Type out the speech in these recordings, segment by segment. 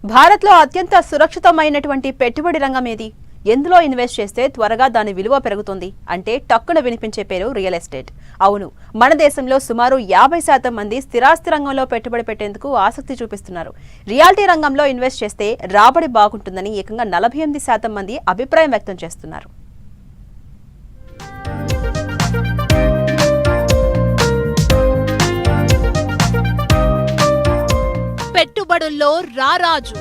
భారత్లో అత్యంత సురక్షితమైనటువంటి పెట్టుబడి రంగం ఏది? ఎందులో ఇన్వెస్ట్ చేస్తే త్వరగా దాని విలువ పెరుగుతుంది అంటే టక్కున వినిపించే పేరు రియల్ ఎస్టేట్. అవును, మన దేశంలో సుమారు 50% మంది స్థిరాస్తి రంగంలో పెట్టుబడి పెట్టేందుకు ఆసక్తి చూపిస్తున్నారు. రియాలిటీ రంగంలో ఇన్వెస్ట్ చేస్తే రాబడి బాగుంటుందని ఏకంగా 48% మంది అభిప్రాయం వ్యక్తం చేస్తున్నారు. పెట్టుబడుల్లో రారాజు.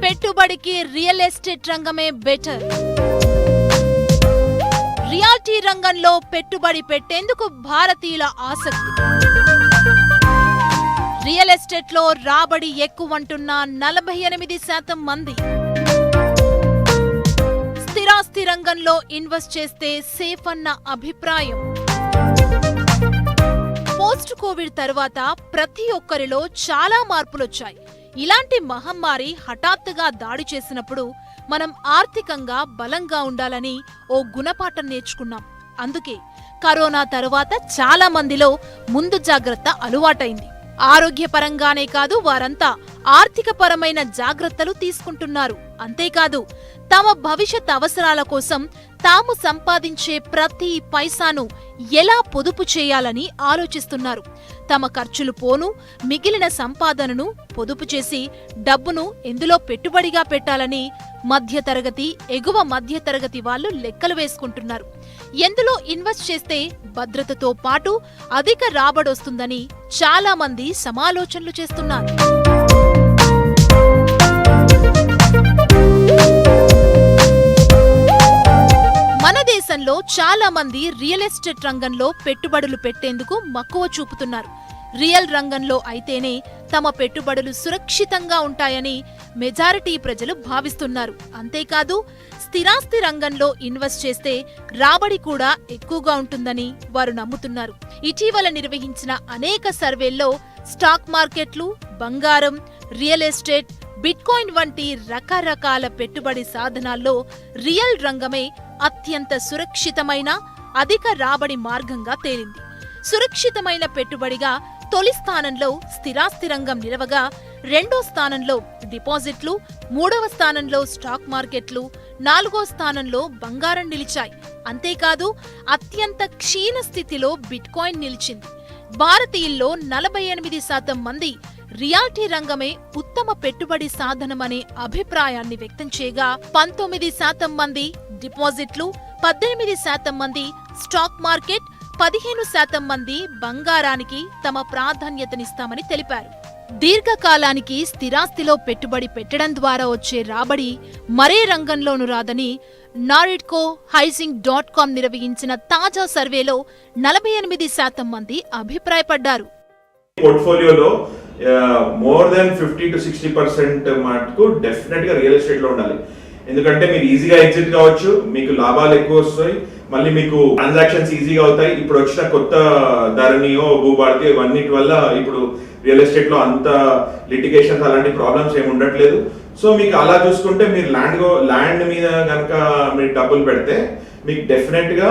పెట్టుబడికి రియల్ ఎస్టేట్ రంగమే బెటర్. రియాలిటీ రంగంలో పెట్టుబడి పెట్టేందుకు భారతీయుల ఆసక్తి. రియల్ ఎస్టేట్ లో రాబడి ఎక్కువంటున్న 48% మంది. స్థిరాస్తి రంగంలో ఇన్వెస్ట్ చేస్తే సేఫ్ అన్న అభిప్రాయం. పోస్ట్ కోవిడ్ తర్వాత ప్రతి ఒక్కరిలో చాలా మార్పులొచ్చాయి. ఇలాంటి మహమ్మారి హఠాత్తుగా దాడి చేసినప్పుడు మనం ఆర్థికంగా బలంగా ఉండాలని ఓ గుణపాఠం నేర్చుకున్నాం. అందుకే కరోనా తరువాత చాలా మందిలో ముందు జాగ్రత్త అలవాటైంది. ఆరోగ్యపరంగానే కాదు, వారంతా ఆర్థికపరమైన జాగ్రత్తలు తీసుకుంటున్నారు. అంతేకాదు, తమ భవిష్యత్ అవసరాల కోసం తాము సంపాదించే ప్రతి పైసాను ఎలా పొదుపు చేయాలని ఆలోచిస్తున్నారు. తమ ఖర్చులు పోను మిగిలిన సంపాదనను పొదుపు చేసి డబ్బును ఎందులో పెట్టుబడిగా పెట్టాలని మధ్యతరగతి, ఎగువ మధ్యతరగతి వాళ్ళు లెక్కలు వేసుకుంటున్నారు. ఎందులో ఇన్వెస్ట్ చేస్తే భద్రతతో పాటు అధిక రాబడొస్తుందని చాలా మంది సమాలోచనలు చేస్తున్నారు. మన దేశంలో చాలా మంది రియల్ ఎస్టేట్ రంగంలో పెట్టుబడులు పెట్టేందుకు మక్కువ చూపుతున్నారు. రియల్ రంగంలో అయితేనే తమ పెట్టుబడులు సురక్షితంగా ఉంటాయని మెజారిటీ ప్రజలు భావిస్తున్నారు. అంతేకాదు, స్థిరాస్తి రంగంలో ఇన్వెస్ట్ చేస్తే రాబడి కూడా ఎక్కువగా ఉంటుందని వారు నమ్ముతున్నారు. ఇటీవల నిర్వహించిన అనేక సర్వేల్లో స్టాక్ మార్కెట్లు, బంగారం, రియల్ ఎస్టేట్, బిట్కాయిన్ వంటి రకరకాల పెట్టుబడి సాధనాల్లో రియల్ రంగమే అత్యంత సురక్షితమైన, అధిక రాబడి మార్గంగా తేలింది. సురక్షితమైన పెట్టుబడిగా తొలి స్థానంలో స్థిరాస్తి రంగం నిలవగా, రెండో స్థానంలో డిపాజిట్లు, మూడవ స్థానంలో స్టాక్ మార్కెట్లు, నాలుగో స్థానంలో బంగారం నిలిచాయి. అంతేకాదు, అత్యంత క్షీణ స్థితిలో బిట్కాయిన్ నిలిచింది. భారతీయుల్లో 48% మంది రియాలిటీ రంగమే ఉత్తమ పెట్టుబడి సాధనమనే అభిప్రాయాన్ని వ్యక్తం చేయగా, 19% మంది డిపాజిట్లు, 18% మంది స్టాక్ మార్కెట్, 15% మంది బంగారానికి తమ ప్రాధాన్యతనిస్తామని తెలిపారు. దీర్ఘకాలానికి స్థిరాస్తిలో పెట్టుబడి పెట్టడం ద్వారా వచ్చే రాబడి మరే రంగంలోనూ రాదని NAREDCO-HOUSING.com నిర్వహించిన తాజా సర్వేలో 48% మంది అభిప్రాయపడ్డారు. పోర్ట్ఫోలియోలో మోర్ దెన్ 50 to 60% మటుకు డెఫినెట్ గా రియల్ ఎస్టేట్ లో ఉండాలి. ఎందుకంటే మీరు ఈజీగా ఎగ్జిట్ కావచ్చు, మీకు లాభాలు ఎక్కువ వస్తాయి, మళ్ళీ మీకు ట్రాన్సాక్షన్స్ ఈజీగా అవుతాయి. ఇప్పుడు వచ్చిన కొత్త ధరణియో, భూభారతి, ఇవన్నిటి వల్ల ఇప్పుడు రియల్ ఎస్టేట్ లో అంత లిటిగేషన్స్ అలాంటి ప్రాబ్లమ్స్ ఏమి ఉండట్లేదు. సో మీకు అలా చూసుకుంటే మీరు ల్యాండ్ మీద కనుక మీరు డబ్బులు పెడితే మీకు డెఫినెట్ గా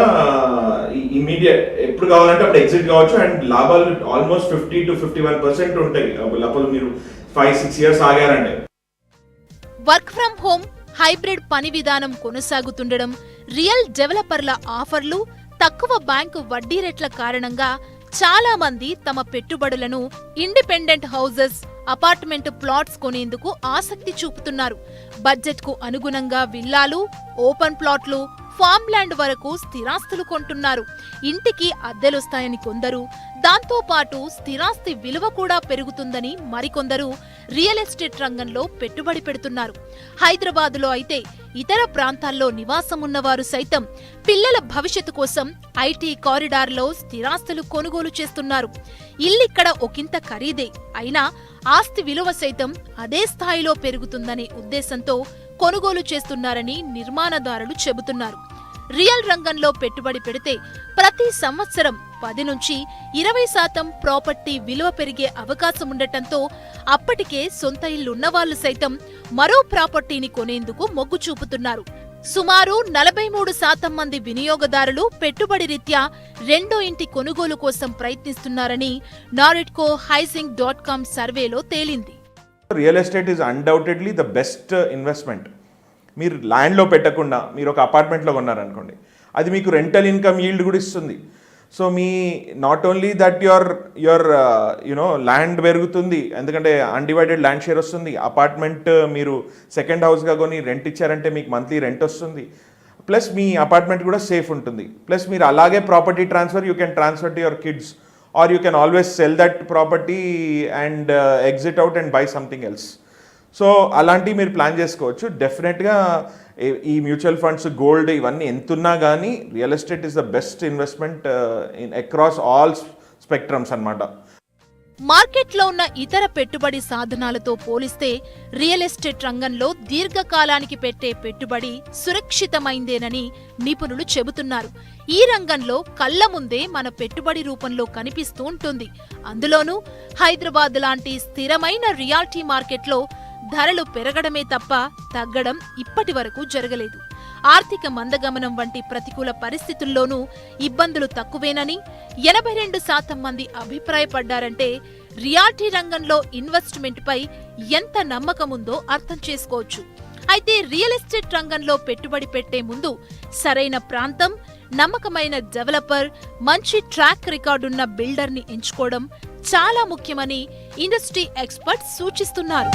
ఇమీడియట్ ఎప్పుడు కావాలంటే అప్పుడు ఎగ్జిట్ కావచ్చు. అండ్ లాభాలు ఆల్మోస్ట్ 50 to 51% ఉంటాయి లాభాలు మీరు 5-6 years ఆగారంటే. వర్క్ ఫ్రం హోమ్, హైబ్రిడ్ పని విధానం కొనసాగుతుండడం, రియల్ డెవలపర్ల ఆఫర్లు, తక్కువ బ్యాంకు వడ్డీ రేట్ల కారణంగా చాలా మంది తమ పెట్టుబడులను ఇండిపెండెంట్ హౌసెస్, అపార్ట్మెంట్ ప్లాట్స్ కొనేందుకు ఆసక్తి చూపుతున్నారు. బడ్జెట్ కు అనుగుణంగా విల్లాలు, ఓపెన్ ప్లాట్లు, ఫామ్ ల్యాండ్ వరకు స్థిరాస్తులు కొంటున్నారు. ఇంటికి అద్దెలొస్తాయని కొందరు, దాంతో పాటు స్థిరాస్తి విలువ కూడా పెరుగుతుందని మరికొందరు రియల్ ఎస్టేట్ రంగంలో పెట్టుబడి పెడుతున్నారు. హైదరాబాదులో అయితే ఇతర ప్రాంతాల్లో నివాసం ఉన్నవారు సైతం పిల్లల భవిష్యత్తు కోసం ఐటీ కారిడార్లో స్థిరాస్తులు కొనుగోలు చేస్తున్నారు. ఇల్లిక్కడ ఒకంత ఖరీదే అయినా ఆస్తి విలువ సైతం అదే స్థాయిలో పెరుగుతుందనే ఉద్దేశంతో కొనుగోలు చేస్తున్నారని నిర్మాణదారులు చెబుతున్నారు. రియల్ రంగంలో పెట్టుబడి పెడితే ప్రతి సంవత్సరం 10 నుంచి 20% ప్రాపర్టీ విలువ పెరిగే అవకాశం ఉండటంతో అప్పటికే సొంత ఇల్లున్నవాళ్లు సైతం మరో ప్రాపర్టీని కొనేందుకు మొగ్గు చూపుతున్నారు. సుమారు 43% మంది వినియోగదారులు పెట్టుబడి రీత్యా రెండో ఇంటి కొనుగోలు కోసం ప్రయత్నిస్తున్నారని NAREDCO-HOUSING.com సర్వేలో తేలింది. Real estate is undoubtedly the best investment. మీరు ల్యాండ్లో పెట్టకుండా మీరు ఒక అపార్ట్మెంట్లో కొన్నారనుకోండి, అది మీకు రెంటల్ ఇన్కమ్ ఈల్డ్ కూడా ఇస్తుంది. సో మీ not only that your you know land పెరుగుతుంది, ఎందుకంటే అన్డివైడెడ్ ల్యాండ్ షేర్ వస్తుంది. అపార్ట్మెంట్ మీరు సెకండ్ హౌస్గా కొని రెంట్ ఇచ్చారంటే మీకు మంత్లీ రెంట్ వస్తుంది. ప్లస్ మీ అపార్ట్మెంట్ కూడా సేఫ్ ఉంటుంది. ప్లస్ మీరు అలాగే property transfer you can transfer to your kids, or you can always sell that property and exit out and buy something else. So అలాంటివి మీరు ప్లాన్ చేసుకోవచ్చు. డెఫినెట్గా ఈ మ్యూచువల్ ఫండ్స్, గోల్డ్ ఇవన్నీ ఎంతున్నా కానీ real estate is the best investment in across all spectrums అన్నమాట. మార్కెట్లో ఉన్న ఇతర పెట్టుబడి సాధనాలతో పోలిస్తే రియల్ ఎస్టేట్ రంగంలో దీర్ఘకాలానికి పెట్టే పెట్టుబడి సురక్షితమైందేనని నిపుణులు చెబుతున్నారు. ఈ రంగంలో కళ్ల ముందే మన పెట్టుబడి రూపంలో కనిపిస్తూ ఉంటుంది. అందులోనూ హైదరాబాద్ లాంటి స్థిరమైన రియాలిటీ మార్కెట్లో ధరలు పెరగడమే తప్ప తగ్గడం ఇప్పటి వరకు జరగలేదు. ఆర్థిక మందగమనం వంటి ప్రతికూల పరిస్థితుల్లోనూ ఇబ్బందులు తక్కువేనని 82% మంది అభిప్రాయపడ్డారంటే రియాలిటీ రంగంలో ఇన్వెస్ట్మెంట్ పై ఎంత నమ్మకముందో అర్థం చేసుకోవచ్చు. అయితే రియల్ ఎస్టేట్ రంగంలో పెట్టుబడి పెట్టే ముందు సరైన ప్రాంతం, నమ్మకమైన డెవలపర్, మంచి ట్రాక్ రికార్డున్న బిల్డర్ని ఎంచుకోవడం చాలా ముఖ్యమని ఇండస్ట్రీ ఎక్స్పర్ట్స్ సూచిస్తున్నారు.